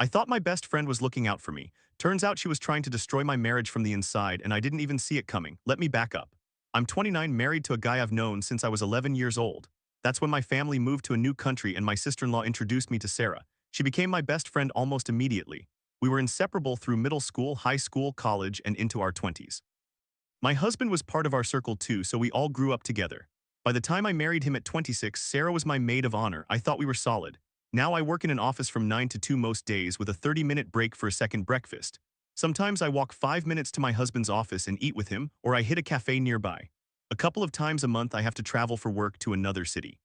I thought my best friend was looking out for me. Turns out she was trying to destroy my marriage from the inside and I didn't even see it coming. Let me back up. I'm 29, married to a guy I've known since I was 11 years old. That's when my family moved to a new country and my sister-in-law introduced me to Sarah. She became my best friend almost immediately. We were inseparable through middle school, high school, college, and into our 20s. My husband was part of our circle too, so we all grew up together. By the time I married him at 26, Sarah was my maid of honor. I thought we were solid. Now I work in an office from 9 to 2 most days with a 30-minute break for a second breakfast. Sometimes I walk 5 minutes to my husband's office and eat with him, or I hit a cafe nearby. A couple of times a month I have to travel for work to another city.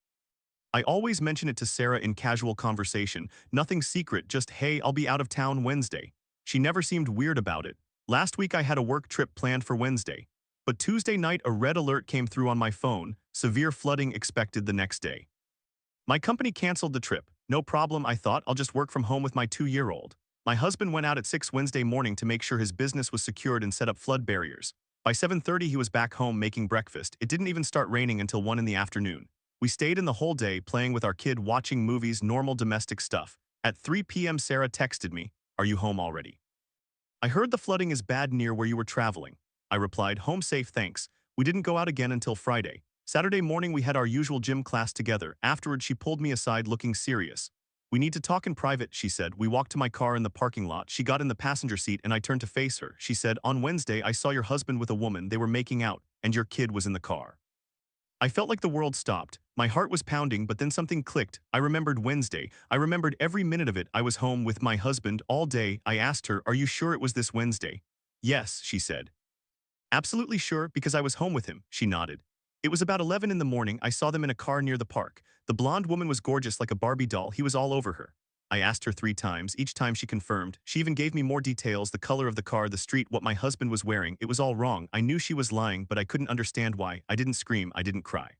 I always mention it to Sarah in casual conversation, nothing secret, just hey, I'll be out of town Wednesday. She never seemed weird about it. Last week I had a work trip planned for Wednesday. But Tuesday night a red alert came through on my phone, severe flooding expected the next day. My company canceled the trip. No problem, I thought, I'll just work from home with my 2-year-old. My husband went out at 6 Wednesday morning to make sure his business was secured and set up flood barriers. By 7:30 he was back home making breakfast. It didn't even start raining until 1 in the afternoon. We stayed in the whole day playing with our kid, watching movies, normal domestic stuff. At 3 p.m. Sarah texted me, "Are you home already? I heard the flooding is bad near where you were traveling." I replied, "Home safe, thanks." We didn't go out again until Friday. Saturday morning we had our usual gym class together. Afterward she pulled me aside looking serious. "We need to talk in private," she said. We walked to my car in the parking lot. She got in the passenger seat and I turned to face her. She said, "On Wednesday I saw your husband with a woman. They were making out, and your kid was in the car." I felt like the world stopped. My heart was pounding, but then something clicked. I remembered Wednesday. I remembered every minute of it. I was home with my husband all day. I asked her, "Are you sure it was this Wednesday?" "Yes," she said. "Absolutely sure, because I was home with him," she nodded. It was about 11 in the morning. I saw them in a car near the park. The blonde woman was gorgeous like a Barbie doll. He was all over her. I asked her 3 times. Each time she confirmed. She even gave me more details, the color of the car, the street, what my husband was wearing. It was all wrong. I knew she was lying, but I couldn't understand why. I didn't scream. I didn't cry.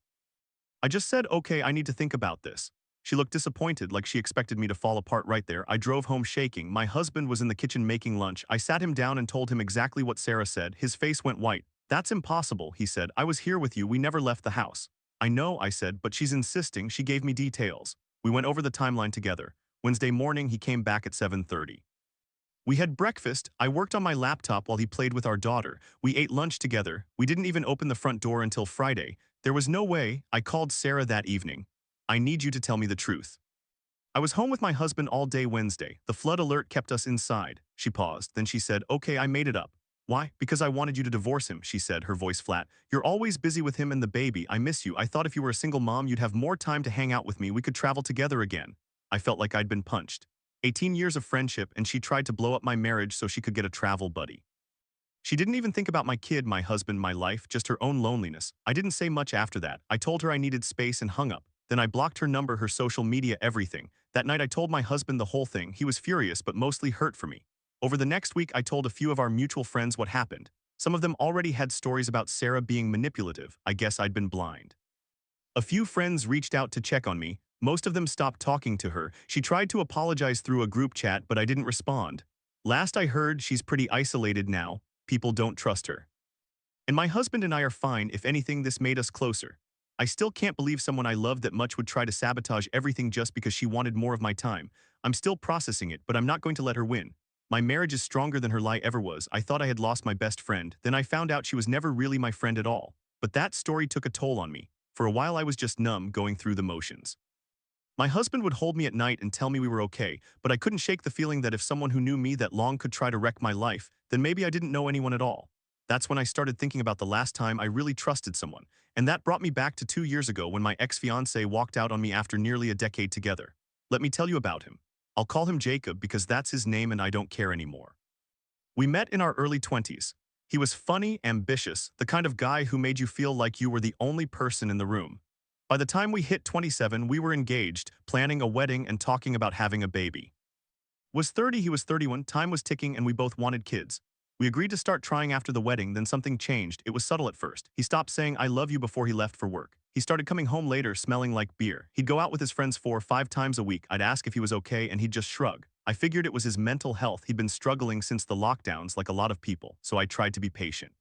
I just said, "Okay, I need to think about this." She looked disappointed, like she expected me to fall apart right there. I drove home shaking. My husband was in the kitchen making lunch. I sat him down and told him exactly what Sarah said. His face went white. "That's impossible," he said. "I was here with you. We never left the house." "I know," I said, "but she's insisting." She gave me details. We went over the timeline together. Wednesday morning, he came back at 7:30. We had breakfast. I worked on my laptop while he played with our daughter. We ate lunch together. We didn't even open the front door until Friday. There was no way. I called Sarah that evening. "I need you to tell me the truth." "I was home with my husband all day Wednesday. The flood alert kept us inside." She paused. Then she said, "Okay, I made it up." "Why?" "Because I wanted you to divorce him," she said, her voice flat. "You're always busy with him and the baby. I miss you. I thought if you were a single mom, you'd have more time to hang out with me. We could travel together again." I felt like I'd been punched. 18 years of friendship, and she tried to blow up my marriage so she could get a travel buddy. She didn't even think about my kid, my husband, my life, just her own loneliness. I didn't say much after that. I told her I needed space and hung up. Then I blocked her number, her social media, everything. That night I told my husband the whole thing. He was furious but mostly hurt for me. Over the next week I told a few of our mutual friends what happened. Some of them already had stories about Sarah being manipulative. I guess I'd been blind. A few friends reached out to check on me. Most of them stopped talking to her. She tried to apologize through a group chat, but I didn't respond. Last I heard, she's pretty isolated now. People don't trust her. And my husband and I are fine. If anything, this made us closer. I still can't believe someone I loved that much would try to sabotage everything just because she wanted more of my time. I'm still processing it, but I'm not going to let her win. My marriage is stronger than her lie ever was. I thought I had lost my best friend. Then I found out she was never really my friend at all. But that story took a toll on me. For a while I was just numb, going through the motions. My husband would hold me at night and tell me we were okay, but I couldn't shake the feeling that if someone who knew me that long could try to wreck my life, then maybe I didn't know anyone at all. That's when I started thinking about the last time I really trusted someone, and that brought me back to 2 years ago when my ex-fiancé walked out on me after nearly a decade together. Let me tell you about him. I'll call him Jacob because that's his name and I don't care anymore. We met in our early 20s. He was funny, ambitious, the kind of guy who made you feel like you were the only person in the room. By the time we hit 27, we were engaged, planning a wedding and talking about having a baby. Was 30, he was 31, time was ticking and we both wanted kids. We agreed to start trying after the wedding, then something changed. It was subtle at first. He stopped saying "I love you" before he left for work. He started coming home later smelling like beer. He'd go out with his friends 4 or 5 times a week. I'd ask if he was okay and he'd just shrug. I figured it was his mental health. He'd been struggling since the lockdowns like a lot of people, so I tried to be patient.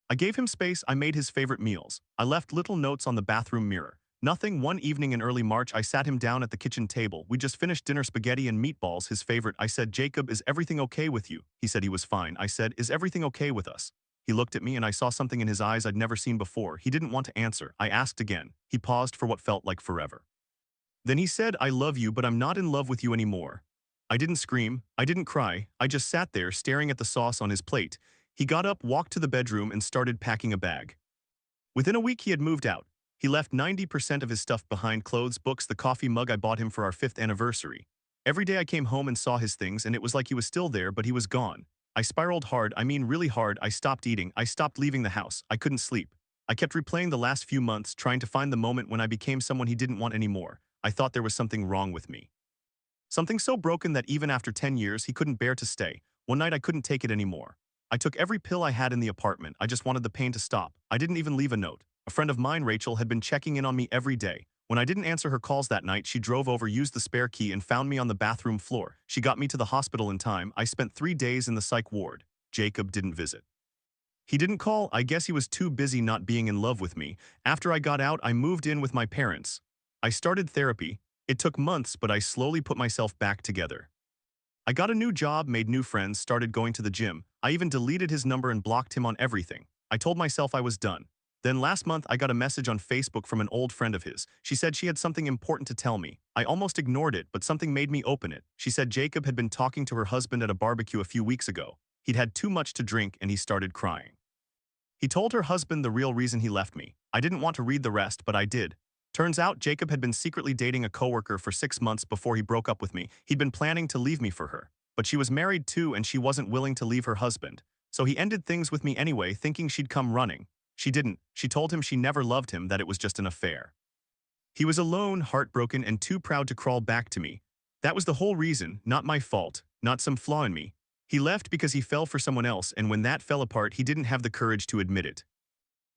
I gave him space. I made his favorite meals. I left little notes on the bathroom mirror. Nothing. One evening in early March, I sat him down at the kitchen table. We just finished dinner, spaghetti and meatballs, his favorite. I said, "Jacob, is everything okay with you?" He said he was fine. I said, "Is everything okay with us?" He looked at me and I saw something in his eyes I'd never seen before. He didn't want to answer. I asked again. He paused for what felt like forever. Then he said, "I love you, but I'm not in love with you anymore." I didn't scream. I didn't cry. I just sat there staring at the sauce on his plate. He got up, walked to the bedroom, and started packing a bag. Within a week, he had moved out. He left 90% of his stuff behind: clothes, books, the coffee mug I bought him for our 5th anniversary. Every day I came home and saw his things, and it was like he was still there, but he was gone. I spiraled hard, I mean really hard. I stopped eating. I stopped leaving the house. I couldn't sleep. I kept replaying the last few months, trying to find the moment when I became someone he didn't want anymore. I thought there was something wrong with me. Something so broken that even after 10 years, he couldn't bear to stay. One night I couldn't take it anymore. I took every pill I had in the apartment. I just wanted the pain to stop. I didn't even leave a note. A friend of mine, Rachel, had been checking in on me every day. When I didn't answer her calls that night, she drove over, used the spare key, and found me on the bathroom floor. She got me to the hospital in time. I spent 3 days in the psych ward. Jacob didn't visit. He didn't call. I guess he was too busy not being in love with me. After I got out, I moved in with my parents. I started therapy. It took months, but I slowly put myself back together. I got a new job, made new friends, started going to the gym. I even deleted his number and blocked him on everything. I told myself I was done. Then last month, I got a message on Facebook from an old friend of his. She said she had something important to tell me. I almost ignored it, but something made me open it. She said Jacob had been talking to her husband at a barbecue a few weeks ago. He'd had too much to drink and he started crying. He told her husband the real reason he left me. I didn't want to read the rest, but I did. Turns out Jacob had been secretly dating a coworker for 6 months before he broke up with me. He'd been planning to leave me for her. But she was married too, and she wasn't willing to leave her husband. So he ended things with me anyway, thinking she'd come running. She didn't. She told him she never loved him, that it was just an affair. He was alone, heartbroken, and too proud to crawl back to me. That was the whole reason, not my fault, not some flaw in me. He left because he fell for someone else, and when that fell apart, he didn't have the courage to admit it.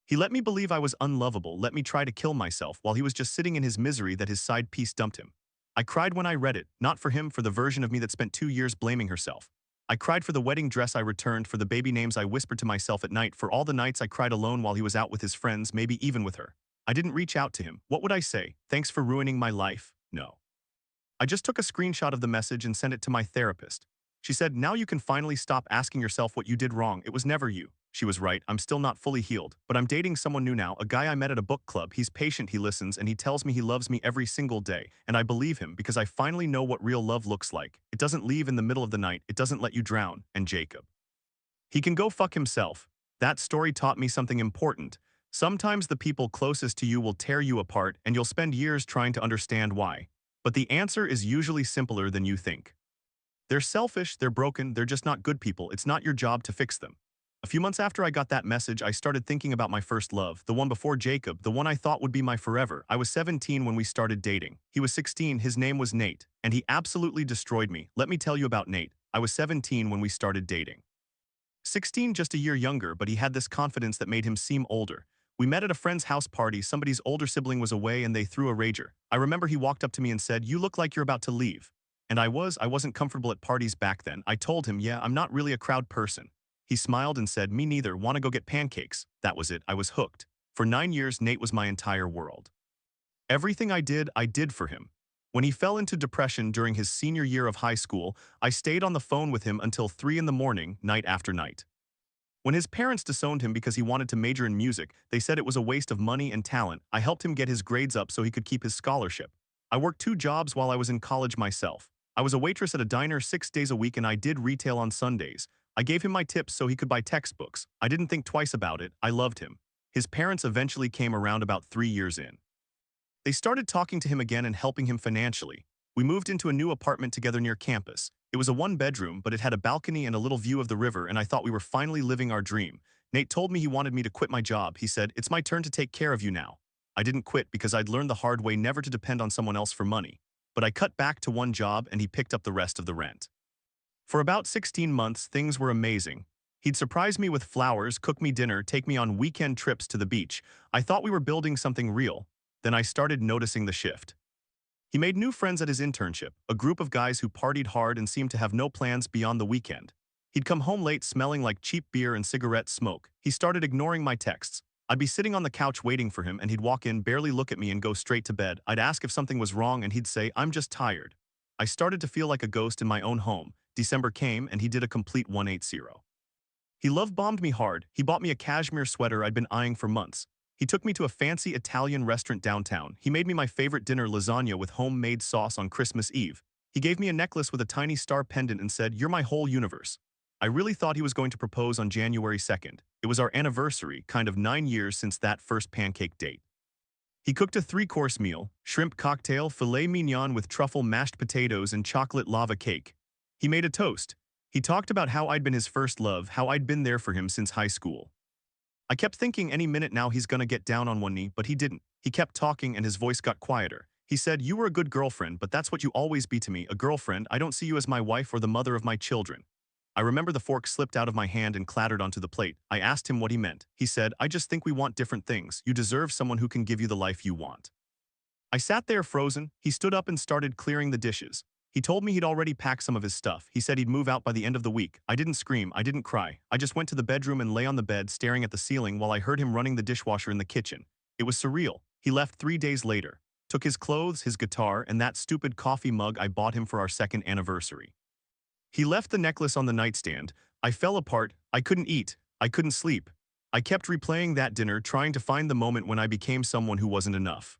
He let me believe I was unlovable, let me try to kill myself while he was just sitting in his misery that his side piece dumped him. I cried when I read it, not for him, for the version of me that spent 2 years blaming herself. I cried for the wedding dress I returned, for the baby names I whispered to myself at night, for all the nights I cried alone while he was out with his friends, maybe even with her. I didn't reach out to him. What would I say? Thanks for ruining my life? No. I just took a screenshot of the message and sent it to my therapist. She said, "Now you can finally stop asking yourself what you did wrong. It was never you." She was right. I'm still not fully healed, but I'm dating someone new now, a guy I met at a book club. He's patient, he listens, and he tells me he loves me every single day. And I believe him because I finally know what real love looks like. It doesn't leave in the middle of the night. It doesn't let you drown. And Jacob, he can go fuck himself. That story taught me something important. Sometimes the people closest to you will tear you apart, and you'll spend years trying to understand why. But the answer is usually simpler than you think. They're selfish, they're broken, they're just not good people. It's not your job to fix them. A few months after I got that message, I started thinking about my first love, the one before Jacob, the one I thought would be my forever. I was 17 when we started dating. He was 16, his name was Nate, and he absolutely destroyed me. Let me tell you about Nate. I was 17 when we started dating. 16, just a year younger, but he had this confidence that made him seem older. We met at a friend's house party. Somebody's older sibling was away and they threw a rager. I remember he walked up to me and said, "You look like you're about to leave." And I wasn't comfortable at parties back then. I told him, "Yeah, I'm not really a crowd person." He smiled and said, "Me neither, wanna go get pancakes?" That was it, I was hooked. For 9 years, Nate was my entire world. Everything I did for him. When he fell into depression during his senior year of high school, I stayed on the phone with him until 3 in the morning, night after night. When his parents disowned him because he wanted to major in music, they said it was a waste of money and talent. I helped him get his grades up so he could keep his scholarship. I worked 2 jobs while I was in college myself. I was a waitress at a diner 6 days a week and I did retail on Sundays. I gave him my tips so he could buy textbooks. I didn't think twice about it. I loved him. His parents eventually came around about 3 years in. They started talking to him again and helping him financially. We moved into a new apartment together near campus. It was a 1-bedroom, but it had a balcony and a little view of the river, and I thought we were finally living our dream. Nate told me he wanted me to quit my job. He said, "It's my turn to take care of you now." I didn't quit because I'd learned the hard way never to depend on someone else for money. But I cut back to 1 job and he picked up the rest of the rent. For about 16 months, things were amazing. He'd surprise me with flowers, cook me dinner, take me on weekend trips to the beach. I thought we were building something real. Then I started noticing the shift. He made new friends at his internship, a group of guys who partied hard and seemed to have no plans beyond the weekend. He'd come home late smelling like cheap beer and cigarette smoke. He started ignoring my texts. I'd be sitting on the couch waiting for him and he'd walk in, barely look at me and go straight to bed. I'd ask if something was wrong and he'd say, I'm just tired. I started to feel like a ghost in my own home. December came and he did a complete 180. He love-bombed me hard. He bought me a cashmere sweater I'd been eyeing for months. He took me to a fancy Italian restaurant downtown. He made me my favorite dinner, lasagna with homemade sauce on Christmas Eve. He gave me a necklace with a tiny star pendant and said, "You're my whole universe." I really thought he was going to propose on January 2nd. It was our anniversary, kind of 9 years since that first pancake date. He cooked a 3-course meal, shrimp cocktail, filet mignon with truffle mashed potatoes and chocolate lava cake. He made a toast. He talked about how I'd been his first love, how I'd been there for him since high school. I kept thinking any minute now he's gonna get down on one knee, but he didn't. He kept talking and his voice got quieter. He said, "You were a good girlfriend, but that's what you always be to me, a girlfriend. I don't see you as my wife or the mother of my children." I remember the fork slipped out of my hand and clattered onto the plate. I asked him what he meant. He said, "I just think we want different things. You deserve someone who can give you the life you want." I sat there frozen. He stood up and started clearing the dishes. He told me he'd already packed some of his stuff. He said he'd move out by the end of the week. I didn't scream, I didn't cry. I just went to the bedroom and lay on the bed staring at the ceiling while I heard him running the dishwasher in the kitchen. It was surreal. He left 3 days later. Took his clothes, his guitar, and that stupid coffee mug I bought him for our second anniversary. He left the necklace on the nightstand. I fell apart. I couldn't eat. I couldn't sleep. I kept replaying that dinner, trying to find the moment when I became someone who wasn't enough.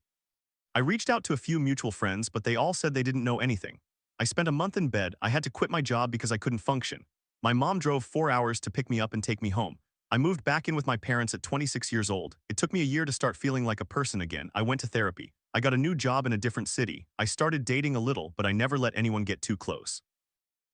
I reached out to a few mutual friends, but they all said they didn't know anything. I spent a month in bed. I had to quit my job because I couldn't function. My mom drove 4 hours to pick me up and take me home. I moved back in with my parents at 26 years old. It took me a year to start feeling like a person again. I went to therapy. I got a new job in a different city. I started dating a little, but I never let anyone get too close.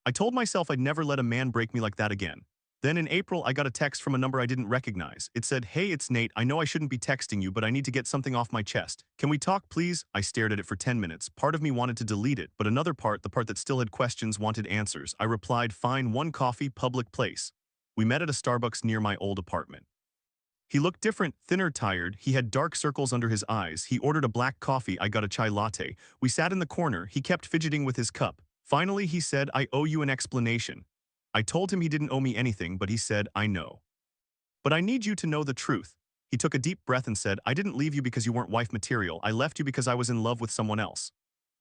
I told myself I'd never let a man break me like that again. Then in April, I got a text from a number I didn't recognize. It said, "Hey, it's Nate. I know I shouldn't be texting you, but I need to get something off my chest. Can we talk, please?" I stared at it for 10 minutes. Part of me wanted to delete it, but another part, the part that still had questions, wanted answers. I replied, "Fine, 1 coffee, public place." We met at a Starbucks near my old apartment. He looked different, thinner, tired. He had dark circles under his eyes. He ordered a black coffee. I got a chai latte. We sat in the corner. He kept fidgeting with his cup. Finally, he said, "I owe you an explanation." I told him he didn't owe me anything, but he said, "I know. But I need you to know the truth." He took a deep breath and said, "I didn't leave you because you weren't wife material. I left you because I was in love with someone else."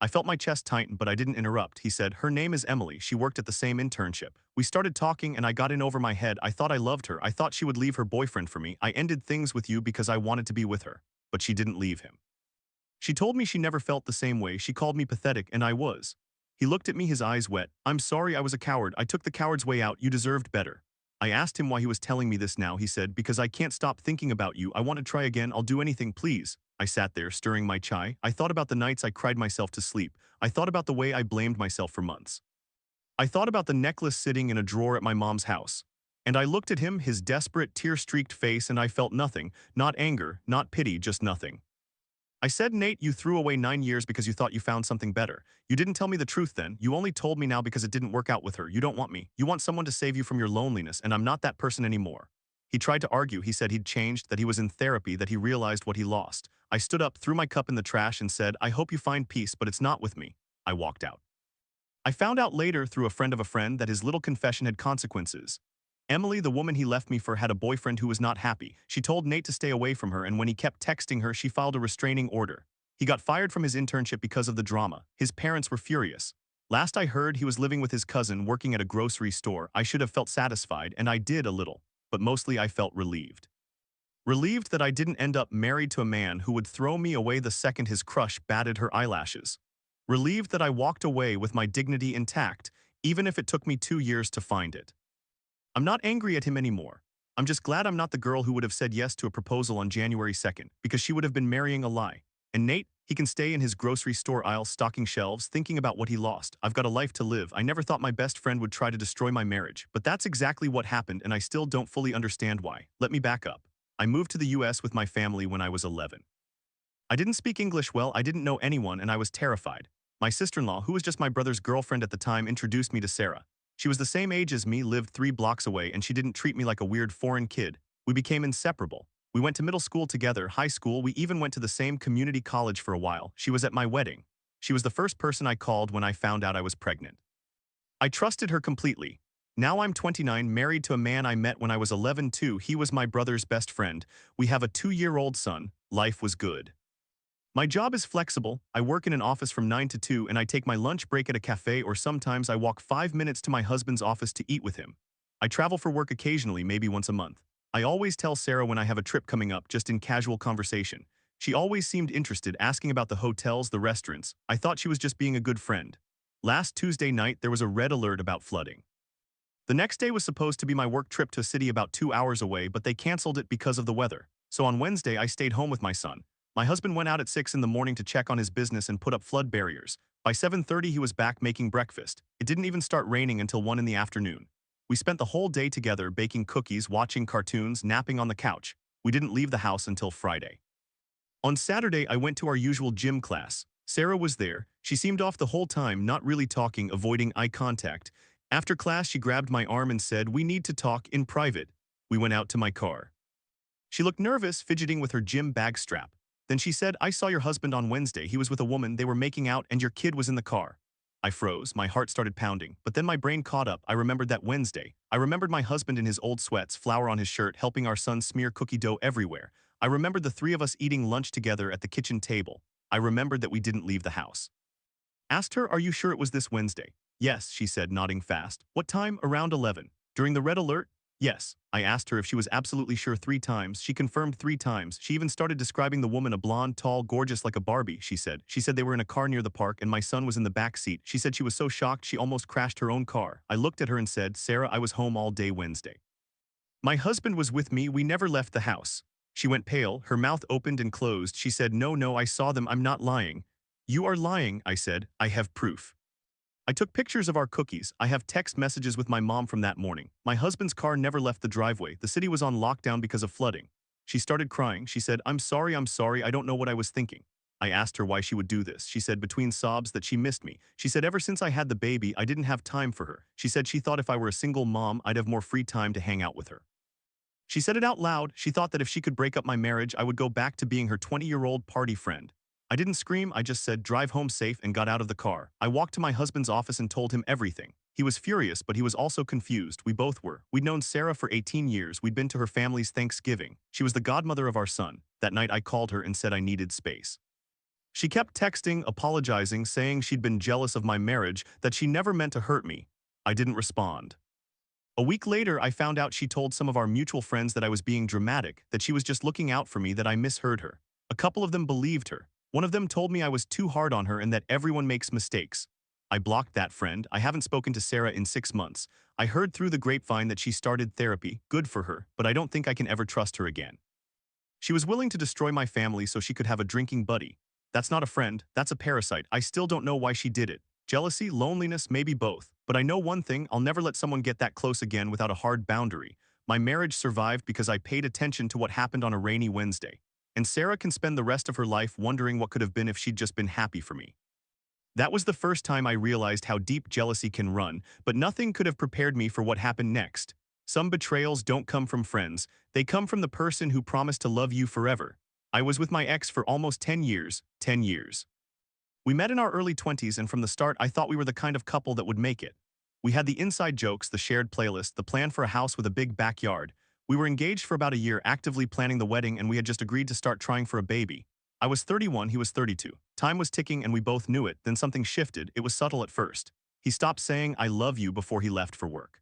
I felt my chest tighten, but I didn't interrupt. He said, "Her name is Emily. She worked at the same internship." We started talking and I got in over my head. I thought I loved her. I thought she would leave her boyfriend for me. I ended things with you because I wanted to be with her. But she didn't leave him. She told me she never felt the same way. She called me pathetic, and I was. He looked at me, his eyes wet. "I'm sorry, I was a coward. I took the coward's way out. You deserved better." I asked him why he was telling me this now. He said, "Because I can't stop thinking about you. I want to try again. I'll do anything, please." I sat there, stirring my chai. I thought about the nights I cried myself to sleep. I thought about the way I blamed myself for months. I thought about the necklace sitting in a drawer at my mom's house. And I looked at him, his desperate, tear-streaked face, and I felt nothing. Not anger, not pity, just nothing. I said, "Nate, you threw away 9 years because you thought you found something better. You didn't tell me the truth then. You only told me now because it didn't work out with her. You don't want me. You want someone to save you from your loneliness, and I'm not that person anymore." He tried to argue. He said he'd changed, that he was in therapy, that he realized what he lost. I stood up, threw my cup in the trash, and said, "I hope you find peace, but it's not with me." I walked out. I found out later through a friend of a friend that his little confession had consequences. Emily, the woman he left me for, had a boyfriend who was not happy. She told Nate to stay away from her, and when he kept texting her, she filed a restraining order. He got fired from his internship because of the drama. His parents were furious. Last I heard, he was living with his cousin, working at a grocery store. I should have felt satisfied, and I did a little, but mostly I felt relieved. Relieved that I didn't end up married to a man who would throw me away the second his crush batted her eyelashes. Relieved that I walked away with my dignity intact, even if it took me 2 years to find it. I'm not angry at him anymore. I'm just glad I'm not the girl who would have said yes to a proposal on January 2nd, because she would have been marrying a lie. And Nate, he can stay in his grocery store aisle stocking shelves, thinking about what he lost. I've got a life to live. I never thought my best friend would try to destroy my marriage, but that's exactly what happened, and I still don't fully understand why. Let me back up. I moved to the US with my family when I was 11. I didn't speak English well, I didn't know anyone, and I was terrified. My sister-in-law, who was just my brother's girlfriend at the time, introduced me to Sarah. She was the same age as me, lived 3 blocks away, and she didn't treat me like a weird foreign kid. We became inseparable. We went to middle school together, high school, we even went to the same community college for a while. She was at my wedding. She was the first person I called when I found out I was pregnant. I trusted her completely. Now I'm 29, married to a man I met when I was 11 too. He was my brother's best friend. We have a 2-year-old son. Life was good. My job is flexible. I work in an office from 9 to 2 and I take my lunch break at a cafe, or sometimes I walk 5 minutes to my husband's office to eat with him. I travel for work occasionally, maybe once a month. I always tell Sarah when I have a trip coming up, just in casual conversation. She always seemed interested, asking about the hotels, the restaurants. I thought she was just being a good friend. Last Tuesday night, there was a red alert about flooding. The next day was supposed to be my work trip to a city about 2 hours away, but they canceled it because of the weather. So on Wednesday, I stayed home with my son. My husband went out at 6 in the morning to check on his business and put up flood barriers. By 7:30, he was back making breakfast. It didn't even start raining until 1 in the afternoon. We spent the whole day together, baking cookies, watching cartoons, napping on the couch. We didn't leave the house until Friday. On Saturday, I went to our usual gym class. Sarah was there. She seemed off the whole time, not really talking, avoiding eye contact. After class, she grabbed my arm and said, "We need to talk in private." We went out to my car. She looked nervous, fidgeting with her gym bag strap. Then she said, "I saw your husband on Wednesday. He was with a woman, they were making out, and your kid was in the car." I froze, my heart started pounding, but then my brain caught up. I remembered that Wednesday. I remembered my husband in his old sweats, flour on his shirt, helping our son smear cookie dough everywhere. I remembered the three of us eating lunch together at the kitchen table. I remembered that we didn't leave the house. Asked her, "Are you sure it was this Wednesday?" "Yes," she said, nodding fast. "What time?" "Around 11. During the red alert?" "Yes." I asked her if she was absolutely sure 3 times. She confirmed 3 times. She even started describing the woman, a blonde, tall, gorgeous like a Barbie, she said. She said they were in a car near the park and my son was in the back seat. She said she was so shocked she almost crashed her own car. I looked at her and said, "Sarah, I was home all day Wednesday. My husband was with me. We never left the house." She went pale. Her mouth opened and closed. She said, "No, no, I saw them. I'm not lying." "You are lying," I said. "I have proof." I took pictures of our cookies. I have text messages with my mom from that morning. My husband's car never left the driveway. The city was on lockdown because of flooding. She started crying. She said, I'm sorry, I don't know what I was thinking." I asked her why she would do this. She said between sobs that she missed me. She said ever since I had the baby, I didn't have time for her. She said she thought if I were a single mom, I'd have more free time to hang out with her. She said it out loud. She thought that if she could break up my marriage, I would go back to being her 20-year-old party friend. I didn't scream, I just said, "Drive home safe," and got out of the car. I walked to my husband's office and told him everything. He was furious, but he was also confused. We both were. We'd known Sarah for 18 years. We'd been to her family's Thanksgiving. She was the godmother of our son. That night I called her and said I needed space. She kept texting, apologizing, saying she'd been jealous of my marriage, that she never meant to hurt me. I didn't respond. A week later, I found out she told some of our mutual friends that I was being dramatic, that she was just looking out for me, that I misheard her. A couple of them believed her. One of them told me I was too hard on her and that everyone makes mistakes. I blocked that friend. I haven't spoken to Sarah in 6 months. I heard through the grapevine that she started therapy. Good for her, but I don't think I can ever trust her again. She was willing to destroy my family so she could have a drinking buddy. That's not a friend, that's a parasite. I still don't know why she did it. Jealousy, loneliness, maybe both. But I know one thing, I'll never let someone get that close again without a hard boundary. My marriage survived because I paid attention to what happened on a rainy Wednesday. And Sarah can spend the rest of her life wondering what could have been if she'd just been happy for me. That was the first time I realized how deep jealousy can run, but nothing could have prepared me for what happened next. Some betrayals don't come from friends, they come from the person who promised to love you forever. I was with my ex for almost 10 years, 10 years. We met in our early 20s, and from the start I thought we were the kind of couple that would make it. We had the inside jokes, the shared playlist, the plan for a house with a big backyard. We were engaged for about a year, actively planning the wedding, and we had just agreed to start trying for a baby. I was 31, he was 32. Time was ticking and we both knew it. Then something shifted. It was subtle at first. He stopped saying "I love you" before he left for work.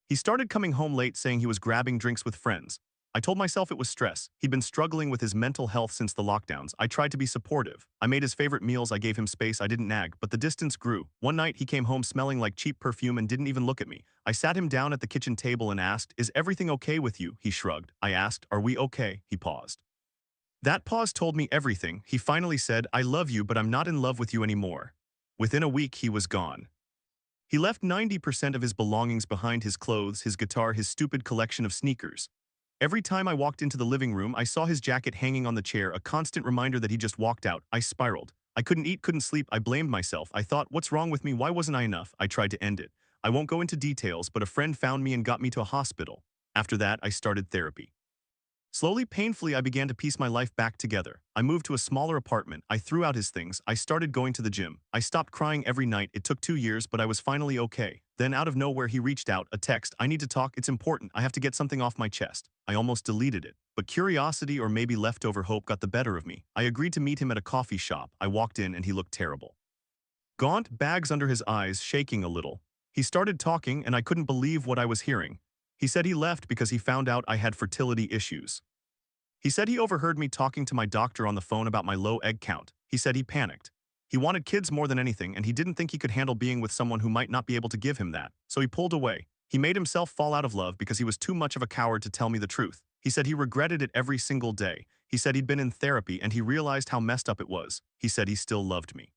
He started coming home late, saying he was grabbing drinks with friends. I told myself it was stress. He'd been struggling with his mental health since the lockdowns. I tried to be supportive. I made his favorite meals, I gave him space, I didn't nag, but the distance grew. One night he came home smelling like cheap perfume and didn't even look at me. I sat him down at the kitchen table and asked, "Is everything okay with you?" He shrugged. I asked, "Are we okay?" He paused. That pause told me everything. He finally said, "I love you, but I'm not in love with you anymore." Within a week, he was gone. He left 90% of his belongings behind: his clothes, his guitar, his stupid collection of sneakers. Every time I walked into the living room, I saw his jacket hanging on the chair, a constant reminder that he just walked out. I spiraled. I couldn't eat, couldn't sleep. I blamed myself. I thought, what's wrong with me? Why wasn't I enough? I tried to end it. I won't go into details, but a friend found me and got me to a hospital. After that, I started therapy. Slowly, painfully, I began to piece my life back together. I moved to a smaller apartment. I threw out his things. I started going to the gym. I stopped crying every night. It took 2 years, but I was finally okay. Then out of nowhere he reached out, a text, I need to talk, it's important, I have to get something off my chest. I almost deleted it. But curiosity or maybe leftover hope got the better of me. I agreed to meet him at a coffee shop. I walked in and he looked terrible. Gaunt, bags under his eyes, shaking a little. He started talking and I couldn't believe what I was hearing. He said he left because he found out I had fertility issues. He said he overheard me talking to my doctor on the phone about my low egg count. He said he panicked. He wanted kids more than anything and he didn't think he could handle being with someone who might not be able to give him that, so he pulled away. He made himself fall out of love because he was too much of a coward to tell me the truth. He said he regretted it every single day. He said he'd been in therapy and he realized how messed up it was. He said he still loved me.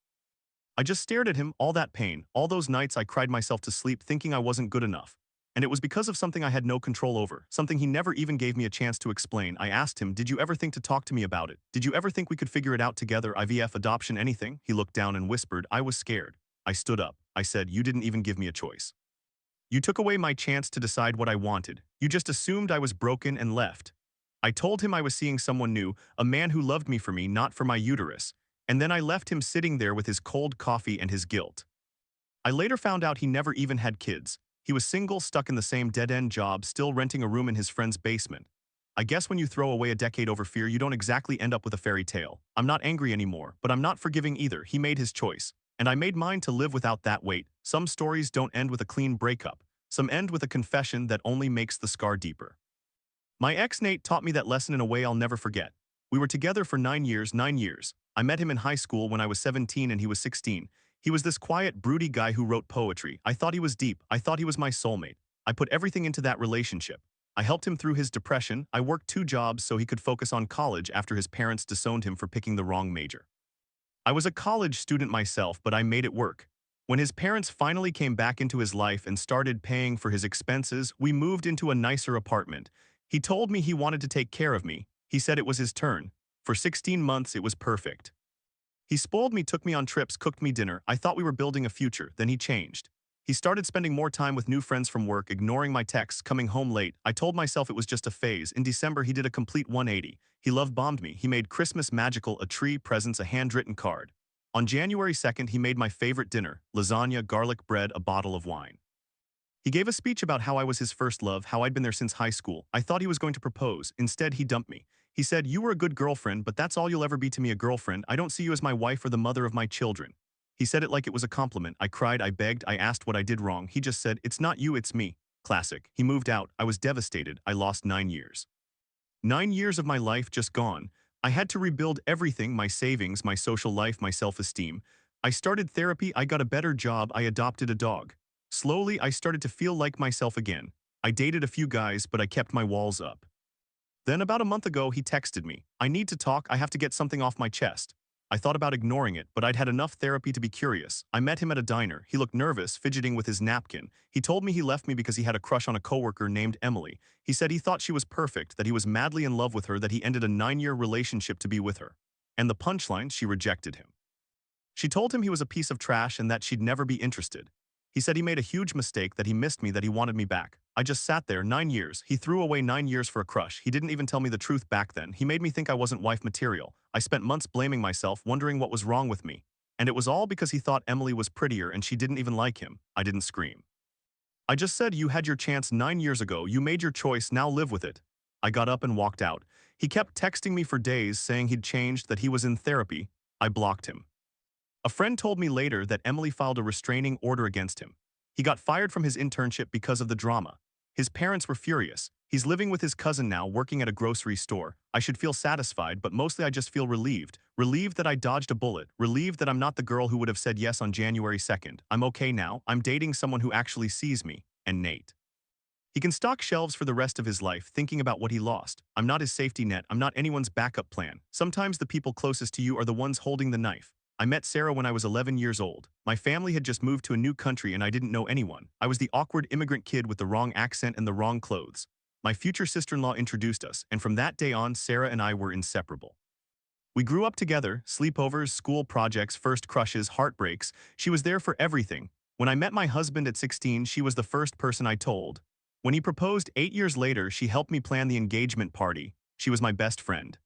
I just stared at him, all that pain, all those nights I cried myself to sleep thinking I wasn't good enough. And it was because of something I had no control over, something he never even gave me a chance to explain. I asked him, did you ever think to talk to me about it? Did you ever think we could figure it out together, IVF, adoption, anything? He looked down and whispered, I was scared. I stood up. I said, you didn't even give me a choice. You took away my chance to decide what I wanted. You just assumed I was broken and left. I told him I was seeing someone new, a man who loved me for me, not for my uterus. And then I left him sitting there with his cold coffee and his guilt. I later found out he never even had kids. He was single, stuck in the same dead-end job, still renting a room in his friend's basement. I guess when you throw away a decade over fear, you don't exactly end up with a fairy tale. I'm not angry anymore, but I'm not forgiving either. He made his choice. And I made mine to live without that weight. Some stories don't end with a clean breakup. Some end with a confession that only makes the scar deeper. My ex Nate taught me that lesson in a way I'll never forget. We were together for 9 years. I met him in high school when I was 17 and he was 16. He was this quiet, broody guy who wrote poetry. I thought he was deep. I thought he was my soulmate. I put everything into that relationship. I helped him through his depression. I worked 2 jobs so he could focus on college after his parents disowned him for picking the wrong major. I was a college student myself, but I made it work. When his parents finally came back into his life and started paying for his expenses, we moved into a nicer apartment. He told me he wanted to take care of me. He said it was his turn. For 16 months, it was perfect. He spoiled me, took me on trips, cooked me dinner. I thought we were building a future. Then he changed. He started spending more time with new friends from work, ignoring my texts, coming home late. I told myself it was just a phase. In December, he did a complete 180. He love-bombed me. He made Christmas magical, a tree, presents, a handwritten card. On January 2nd, he made my favorite dinner, lasagna, garlic bread, a bottle of wine. He gave a speech about how I was his first love, how I'd been there since high school. I thought he was going to propose. Instead, he dumped me. He said, you were a good girlfriend, but that's all you'll ever be to me, a girlfriend. I don't see you as my wife or the mother of my children. He said it like it was a compliment. I cried, I begged, I asked what I did wrong. He just said, it's not you, it's me. Classic. He moved out. I was devastated. I lost 9 years. 9 years of my life just gone. I had to rebuild everything, my savings, my social life, my self-esteem. I started therapy, I got a better job, I adopted a dog. Slowly, I started to feel like myself again. I dated a few guys, but I kept my walls up. Then about a month ago, he texted me. I need to talk, I have to get something off my chest. I thought about ignoring it, but I'd had enough therapy to be curious. I met him at a diner. He looked nervous, fidgeting with his napkin. He told me he left me because he had a crush on a coworker named Emily. He said he thought she was perfect, that he was madly in love with her, that he ended a 9-year relationship to be with her. And the punchline, she rejected him. She told him he was a piece of trash and that she'd never be interested. He said he made a huge mistake, that he missed me, that he wanted me back. I just sat there 9 years. He threw away 9 years for a crush. He didn't even tell me the truth back then. He made me think I wasn't wife material. I spent months blaming myself, wondering what was wrong with me. And it was all because he thought Emily was prettier and she didn't even like him. I didn't scream. I just said, you had your chance 9 years ago. You made your choice, now live with it. I got up and walked out. He kept texting me for days saying he'd changed, that he was in therapy. I blocked him. A friend told me later that Emily filed a restraining order against him. He got fired from his internship because of the drama. His parents were furious. He's living with his cousin now, working at a grocery store. I should feel satisfied, but mostly I just feel relieved. Relieved that I dodged a bullet. Relieved that I'm not the girl who would have said yes on January 2nd. I'm okay now. I'm dating someone who actually sees me. And Nate. He can stock shelves for the rest of his life, thinking about what he lost. I'm not his safety net. I'm not anyone's backup plan. Sometimes the people closest to you are the ones holding the knife. I met Sarah when I was 11 years old. My family had just moved to a new country and I didn't know anyone. I was the awkward immigrant kid with the wrong accent and the wrong clothes. My future sister-in-law introduced us, and from that day on, Sarah and I were inseparable. We grew up together, sleepovers, school projects, first crushes, heartbreaks. She was there for everything. When I met my husband at 16, she was the first person I told. When he proposed 8 years later, she helped me plan the engagement party. She was my best friend.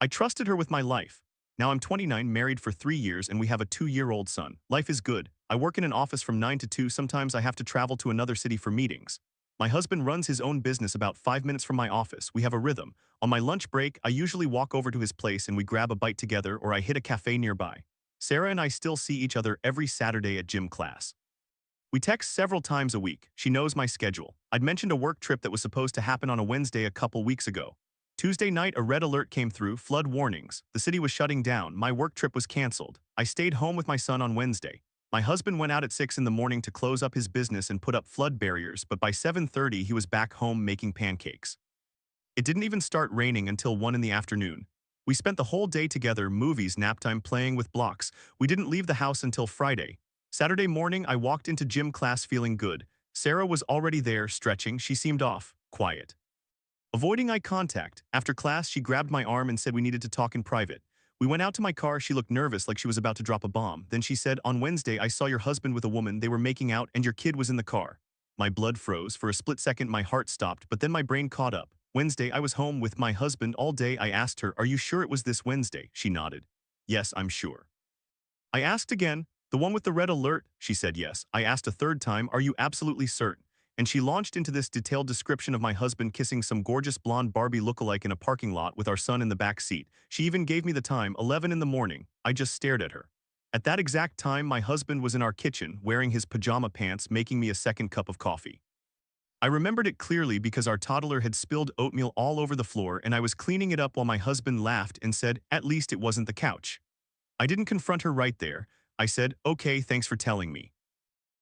I trusted her with my life. Now I'm 29, married for 3 years, and we have a 2-year-old son. Life is good. I work in an office from 9 to 2. Sometimes I have to travel to another city for meetings. My husband runs his own business about 5 minutes from my office. We have a rhythm. On my lunch break, I usually walk over to his place and we grab a bite together, or I hit a cafe nearby. Sarah and I still see each other every Saturday at gym class. We text several times a week. She knows my schedule. I'd mentioned a work trip that was supposed to happen on a Wednesday a couple weeks ago. Tuesday night, a red alert came through, flood warnings. The city was shutting down. My work trip was canceled. I stayed home with my son on Wednesday. My husband went out at 6 in the morning to close up his business and put up flood barriers, but by 7:30 he was back home making pancakes. It didn't even start raining until 1 in the afternoon. We spent the whole day together, movies, nap time, playing with blocks. We didn't leave the house until Friday. Saturday morning, I walked into gym class feeling good. Sarah was already there, stretching. She seemed off, quiet. Avoiding eye contact, after class she grabbed my arm and said we needed to talk in private. We went out to my car. She looked nervous, like she was about to drop a bomb. Then she said, "On Wednesday I saw your husband with a woman. They were making out and your kid was in the car." My blood froze. For a split second my heart stopped, but then my brain caught up. Wednesday I was home with my husband all day. I asked her, "Are you sure it was this Wednesday?" She nodded. "Yes, I'm sure." I asked again, "The one with the red alert?" She said yes. I asked a third time, "Are you absolutely certain?" And she launched into this detailed description of my husband kissing some gorgeous blonde Barbie lookalike in a parking lot with our son in the back seat. She even gave me the time, 11 in the morning. I just stared at her. At that exact time, my husband was in our kitchen, wearing his pajama pants, making me a second cup of coffee. I remembered it clearly because our toddler had spilled oatmeal all over the floor and I was cleaning it up while my husband laughed and said, "At least it wasn't the couch." I didn't confront her right there. I said, "Okay, thanks for telling me.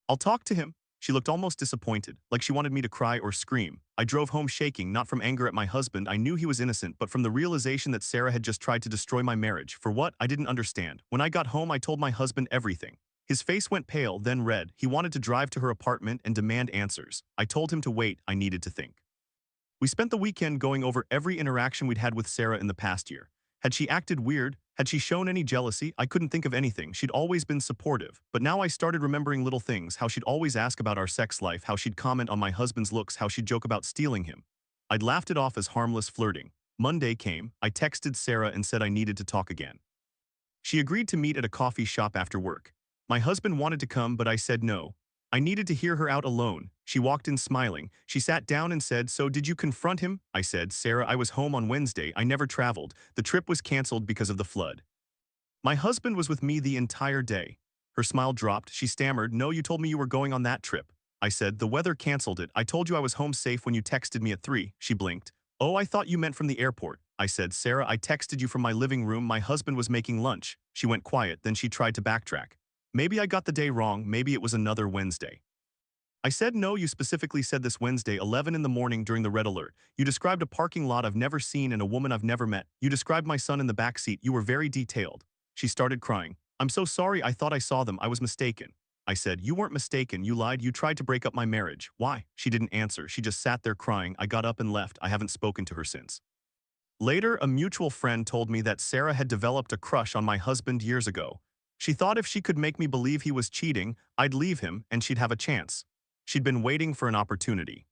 I'll talk to him." She looked almost disappointed, like she wanted me to cry or scream. I drove home shaking, not from anger at my husband. I knew he was innocent, but from the realization that Sarah had just tried to destroy my marriage. For what? I didn't understand. When I got home, I told my husband everything. His face went pale, then red. He wanted to drive to her apartment and demand answers. I told him to wait. I needed to think. We spent the weekend going over every interaction we'd had with Sarah in the past year. Had she acted weird? Had she shown any jealousy? I couldn't think of anything. She'd always been supportive. But now I started remembering little things, how she'd always ask about our sex life, how she'd comment on my husband's looks, how she'd joke about stealing him. I'd laughed it off as harmless flirting. Monday came. I texted Sarah and said I needed to talk again. She agreed to meet at a coffee shop after work. My husband wanted to come, but I said no. I needed to hear her out alone. She walked in smiling. She sat down and said, "So did you confront him?" I said, "Sarah, I was home on Wednesday. I never traveled. The trip was canceled because of the flood." My husband was with me the entire day. Her smile dropped. She stammered, "No, you told me you were going on that trip." I said, "The weather canceled it. I told you I was home safe when you texted me at 3. She blinked. "Oh, I thought you meant from the airport." I said, "Sarah, I texted you from my living room. My husband was making lunch." She went quiet, then she tried to backtrack. "Maybe I got the day wrong. Maybe it was another Wednesday." I said, "No, you specifically said this Wednesday, 11 in the morning during the red alert. You described a parking lot I've never seen and a woman I've never met. You described my son in the back seat. You were very detailed." She started crying. "I'm so sorry. I thought I saw them. I was mistaken." I said, "You weren't mistaken. You lied. You tried to break up my marriage. Why?" She didn't answer. She just sat there crying. I got up and left. I haven't spoken to her since. Later, a mutual friend told me that Sarah had developed a crush on my husband years ago. She thought if she could make me believe he was cheating, I'd leave him and she'd have a chance. She'd been waiting for an opportunity.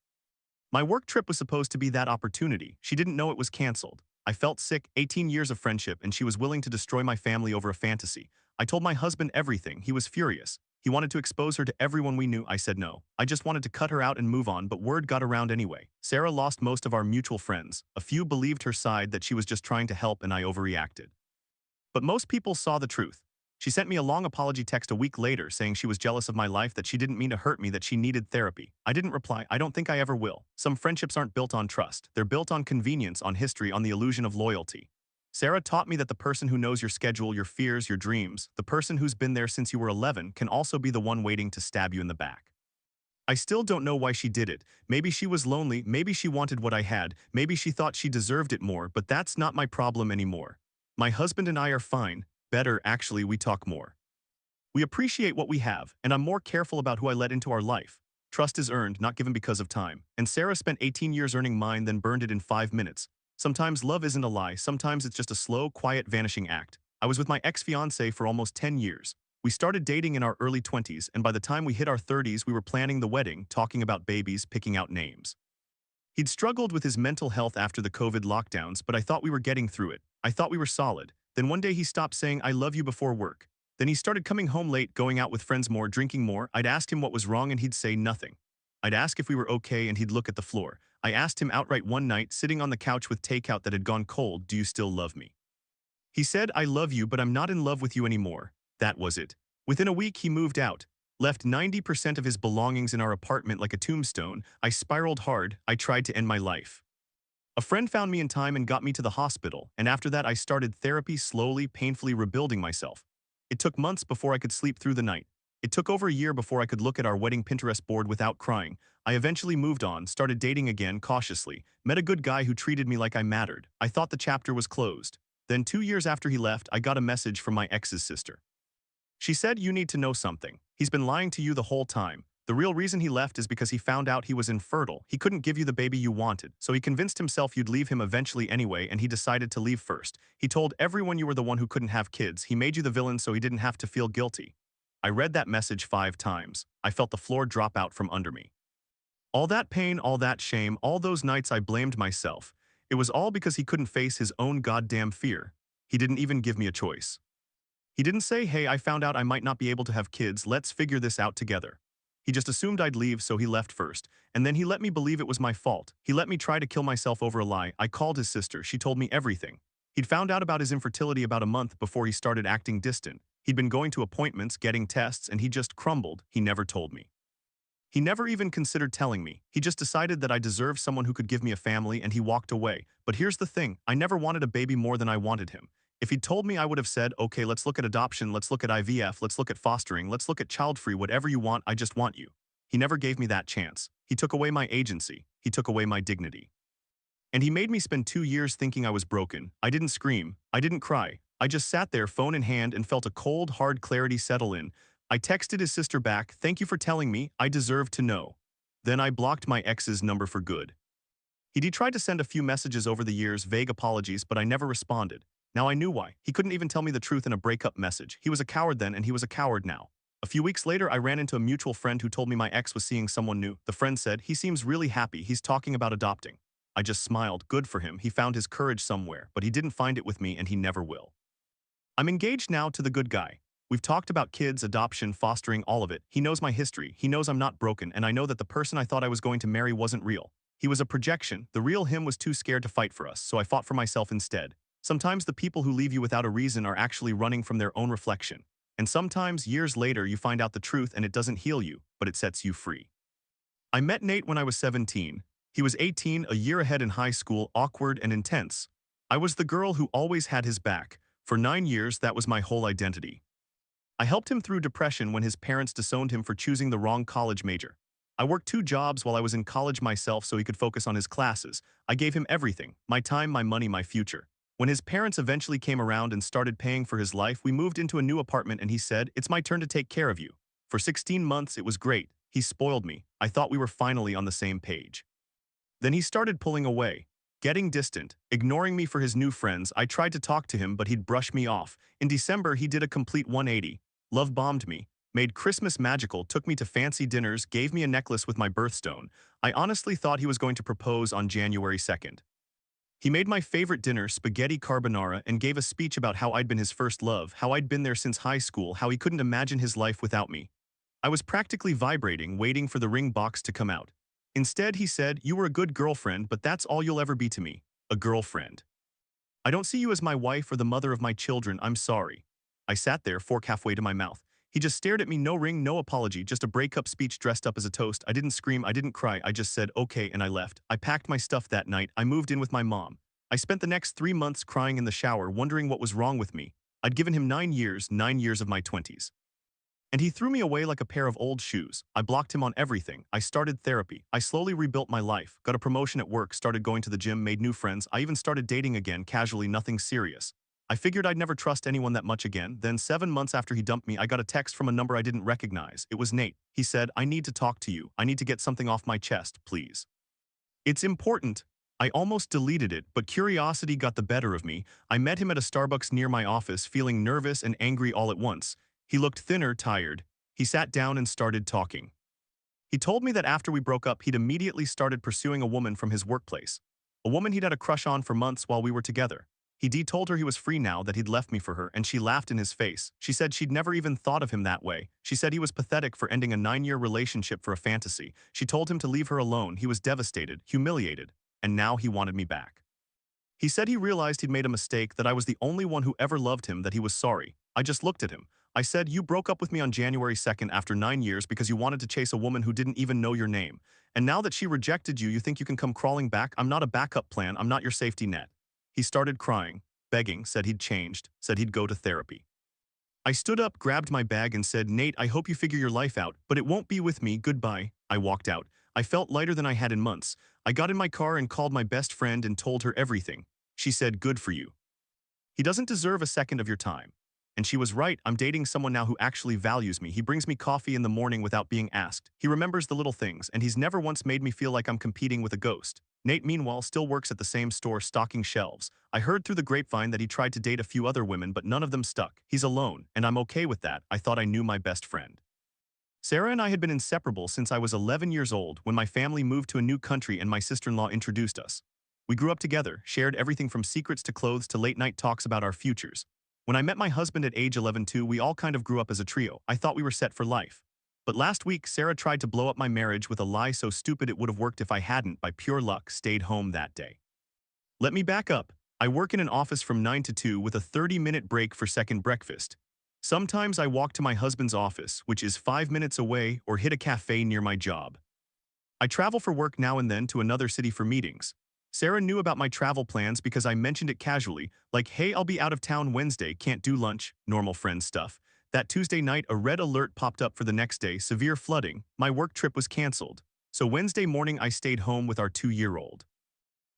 My work trip was supposed to be that opportunity. She didn't know it was canceled. I felt sick. 18 years of friendship, and she was willing to destroy my family over a fantasy. I told my husband everything. He was furious. He wanted to expose her to everyone we knew. I said no. I just wanted to cut her out and move on, but word got around anyway. Sarah lost most of our mutual friends. A few believed her side, that she was just trying to help, and I overreacted. But most people saw the truth. She sent me a long apology text a week later saying she was jealous of my life, that she didn't mean to hurt me, that she needed therapy. I didn't reply. I don't think I ever will. Some friendships aren't built on trust. They're built on convenience, on history, on the illusion of loyalty. Sarah taught me that the person who knows your schedule, your fears, your dreams, the person who's been there since you were 11, can also be the one waiting to stab you in the back. I still don't know why she did it. Maybe she was lonely, maybe she wanted what I had, maybe she thought she deserved it more, but that's not my problem anymore. My husband and I are fine. Better, actually. We talk more. We appreciate what we have, and I'm more careful about who I let into our life. Trust is earned, not given because of time. And Sarah spent 18 years earning mine, then burned it in 5 minutes. Sometimes love isn't a lie. Sometimes it's just a slow, quiet, vanishing act. I was with my ex-fiancé for almost 10 years. We started dating in our early 20s, and by the time we hit our 30s, we were planning the wedding, talking about babies, picking out names. He'd struggled with his mental health after the COVID lockdowns, but I thought we were getting through it. I thought we were solid. Then one day he stopped saying, I love you before work. Then he started coming home late, going out with friends more, drinking more. I'd ask him what was wrong and he'd say nothing. I'd ask if we were okay and he'd look at the floor. I asked him outright one night, sitting on the couch with takeout that had gone cold, do you still love me? He said, I love you, but I'm not in love with you anymore. That was it. Within a week, he moved out, left 90% of his belongings in our apartment like a tombstone. I spiraled hard. I tried to end my life. A friend found me in time and got me to the hospital, and after that I started therapy, slowly, painfully rebuilding myself. It took months before I could sleep through the night. It took over a year before I could look at our wedding Pinterest board without crying. I eventually moved on, started dating again cautiously, met a good guy who treated me like I mattered. I thought the chapter was closed. Then 2 years after he left, I got a message from my ex's sister. She said, you need to know something. He's been lying to you the whole time. The real reason he left is because he found out he was infertile. He couldn't give you the baby you wanted, so he convinced himself you'd leave him eventually anyway, and he decided to leave first. He told everyone you were the one who couldn't have kids. He made you the villain so he didn't have to feel guilty. I read that message 5 times. I felt the floor drop out from under me. All that pain, all that shame, all those nights I blamed myself. It was all because he couldn't face his own goddamn fear. He didn't even give me a choice. He didn't say, hey, I found out I might not be able to have kids, let's figure this out together. He just assumed I'd leave, so he left first, and then he let me believe it was my fault. He let me try to kill myself over a lie. I called his sister, she told me everything. He'd found out about his infertility about a month before he started acting distant. He'd been going to appointments, getting tests, and he just crumbled. He never told me. He never even considered telling me. He just decided that I deserved someone who could give me a family, and he walked away. But here's the thing, I never wanted a baby more than I wanted him. If he'd told me, I would have said, okay, let's look at adoption, let's look at IVF, let's look at fostering, let's look at child-free, whatever you want, I just want you. He never gave me that chance. He took away my agency. He took away my dignity. And he made me spend 2 years thinking I was broken. I didn't scream. I didn't cry. I just sat there, phone in hand, and felt a cold, hard clarity settle in. I texted his sister back, thank you for telling me, I deserve to know. Then I blocked my ex's number for good. He'd tried to send a few messages over the years, vague apologies, but I never responded. Now I knew why. He couldn't even tell me the truth in a breakup message. He was a coward then, and he was a coward now. A few weeks later, I ran into a mutual friend who told me my ex was seeing someone new. The friend said, he seems really happy, he's talking about adopting. I just smiled, good for him, he found his courage somewhere, but he didn't find it with me and he never will. I'm engaged now to the good guy. We've talked about kids, adoption, fostering, all of it. He knows my history, he knows I'm not broken, and I know that the person I thought I was going to marry wasn't real. He was a projection. The real him was too scared to fight for us, so I fought for myself instead. Sometimes the people who leave you without a reason are actually running from their own reflection. And sometimes, years later, you find out the truth and it doesn't heal you, but it sets you free. I met Nate when I was 17. He was 18, a year ahead in high school, awkward and intense. I was the girl who always had his back. For 9 years, that was my whole identity. I helped him through depression when his parents disowned him for choosing the wrong college major. I worked 2 jobs while I was in college myself so he could focus on his classes. I gave him everything, my time, my money, my future. When his parents eventually came around and started paying for his life, we moved into a new apartment and he said, it's my turn to take care of you. For 16 months, it was great. He spoiled me. I thought we were finally on the same page. Then he started pulling away, getting distant, ignoring me for his new friends. I tried to talk to him, but he'd brush me off. In December, he did a complete 180. Love bombed me, made Christmas magical, took me to fancy dinners, gave me a necklace with my birthstone. I honestly thought he was going to propose on January 2nd. He made my favorite dinner, spaghetti carbonara, and gave a speech about how I'd been his first love, how I'd been there since high school, how he couldn't imagine his life without me. I was practically vibrating, waiting for the ring box to come out. Instead, he said, you were a good girlfriend, but that's all you'll ever be to me. A girlfriend. I don't see you as my wife or the mother of my children, I'm sorry. I sat there, fork halfway to my mouth. He just stared at me, no ring, no apology, just a breakup speech dressed up as a toast. I didn't scream, I didn't cry, I just said, okay, and I left. I packed my stuff that night, I moved in with my mom. I spent the next 3 months crying in the shower, wondering what was wrong with me. I'd given him 9 years, 9 years of my 20s. And he threw me away like a pair of old shoes. I blocked him on everything. I started therapy. I slowly rebuilt my life, got a promotion at work, started going to the gym, made new friends. I even started dating again, casually, nothing serious. I figured I'd never trust anyone that much again. Then 7 months after he dumped me, I got a text from a number I didn't recognize. It was Nate. He said, I need to talk to you. I need to get something off my chest, please. It's important. I almost deleted it, but curiosity got the better of me. I met him at a Starbucks near my office, feeling nervous and angry all at once. He looked thinner, tired. He sat down and started talking. He told me that after we broke up, he'd immediately started pursuing a woman from his workplace. A woman he'd had a crush on for months while we were together. He told her he was free now, that he'd left me for her, and she laughed in his face. She said she'd never even thought of him that way. She said he was pathetic for ending a 9-year relationship for a fantasy. She told him to leave her alone. He was devastated, humiliated, and now he wanted me back. He said he realized he'd made a mistake, that I was the only one who ever loved him, that he was sorry. I just looked at him. I said, you broke up with me on January 2nd after 9 years because you wanted to chase a woman who didn't even know your name. And now that she rejected you, you think you can come crawling back? I'm not a backup plan. I'm not your safety net. He started crying, begging, said he'd changed, said he'd go to therapy. I stood up, grabbed my bag and said, Nate, I hope you figure your life out, but it won't be with me. Goodbye. I walked out. I felt lighter than I had in months. I got in my car and called my best friend and told her everything. She said, good for you. He doesn't deserve a second of your time. And she was right. I'm dating someone now who actually values me. He brings me coffee in the morning without being asked. He remembers the little things, and he's never once made me feel like I'm competing with a ghost. Nate, meanwhile, still works at the same store stocking shelves. I heard through the grapevine that he tried to date a few other women, but none of them stuck. He's alone, and I'm okay with that. I thought I knew my best friend. Sarah and I had been inseparable since I was 11 years old, when my family moved to a new country and my sister-in-law introduced us. We grew up together, shared everything from secrets to clothes to late-night talks about our futures. When I met my husband at age 11 too, we all kind of grew up as a trio. I thought we were set for life. But last week, Sarah tried to blow up my marriage with a lie so stupid it would have worked if I hadn't, by pure luck, stayed home that day. Let me back up. I work in an office from 9 to 2 with a 30-minute break for second breakfast. Sometimes I walk to my husband's office, which is 5 minutes away, or hit a cafe near my job. I travel for work now and then to another city for meetings. Sarah knew about my travel plans because I mentioned it casually, like, hey, I'll be out of town Wednesday, can't do lunch, normal friend stuff. That Tuesday night, a red alert popped up for the next day, severe flooding. My work trip was canceled. So Wednesday morning, I stayed home with our 2-year-old.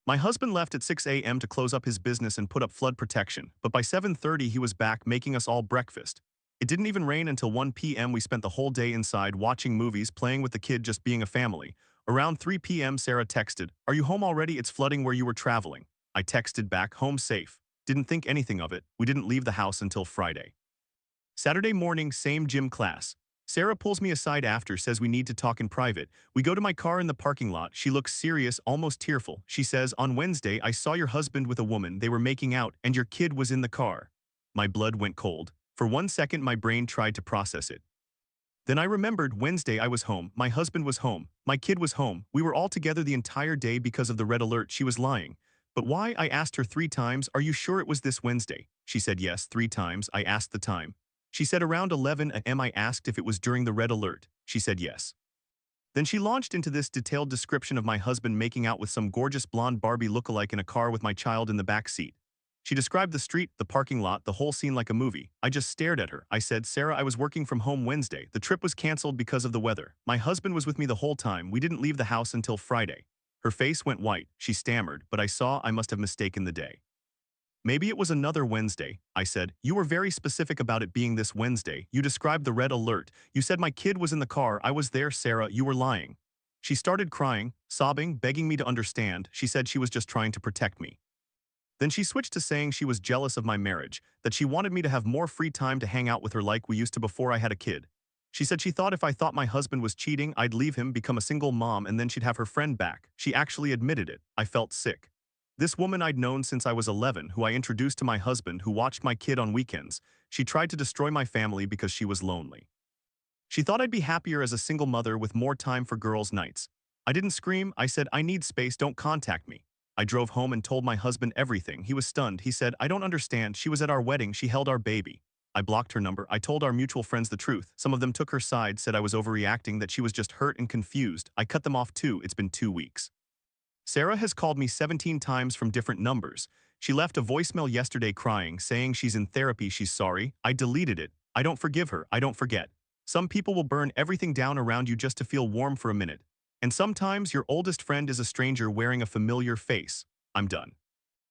My husband left at 6 a.m. to close up his business and put up flood protection, but by 7:30 he was back making us all breakfast. It didn't even rain until 1 p.m. We spent the whole day inside watching movies, playing with the kid, just being a family. Around 3 p.m. Sarah texted, are you home already? It's flooding where you were traveling. I texted back, home safe. Didn't think anything of it. We didn't leave the house until Friday. Saturday morning, same gym class. Sarah pulls me aside after, says we need to talk in private. We go to my car in the parking lot. She looks serious, almost tearful. She says, on Wednesday, I saw your husband with a woman. They were making out, and your kid was in the car. My blood went cold. For 1 second, my brain tried to process it. Then I remembered Wednesday I was home, my husband was home, my kid was home, we were all together the entire day because of the red alert. She was lying. But why? I asked her 3 times, are you sure it was this Wednesday? She said yes 3 times. I asked the time. She said around 11 a.m. I asked if it was during the red alert. She said yes. Then she launched into this detailed description of my husband making out with some gorgeous blonde Barbie lookalike in a car with my child in the back seat. She described the street, the parking lot, the whole scene like a movie. I just stared at her. I said, Sarah, I was working from home Wednesday. The trip was canceled because of the weather. My husband was with me the whole time. We didn't leave the house until Friday. Her face went white. She stammered, but I saw I must have mistaken the day. Maybe it was another Wednesday. I said, you were very specific about it being this Wednesday. You described the red alert. You said my kid was in the car. I was there, Sarah. You were lying. She started crying, sobbing, begging me to understand. She said she was just trying to protect me. Then she switched to saying she was jealous of my marriage, that she wanted me to have more free time to hang out with her like we used to before I had a kid. She said she thought if I thought my husband was cheating, I'd leave him, become a single mom, and then she'd have her friend back. She actually admitted it. I felt sick. This woman I'd known since I was 11, who I introduced to my husband, who watched my kid on weekends, she tried to destroy my family because she was lonely. She thought I'd be happier as a single mother with more time for girls' nights. I didn't scream. I said, I need space, don't contact me. I drove home and told my husband everything. He was stunned. He said, I don't understand. She was at our wedding. She held our baby. I blocked her number. I told our mutual friends the truth. Some of them took her side, said I was overreacting, that she was just hurt and confused. I cut them off too. It's been 2 weeks. Sarah has called me 17 times from different numbers. She left a voicemail yesterday crying, saying she's in therapy, she's sorry. I deleted it. I don't forgive her. I don't forget. Some people will burn everything down around you just to feel warm for a minute. And sometimes your oldest friend is a stranger wearing a familiar face. I'm done.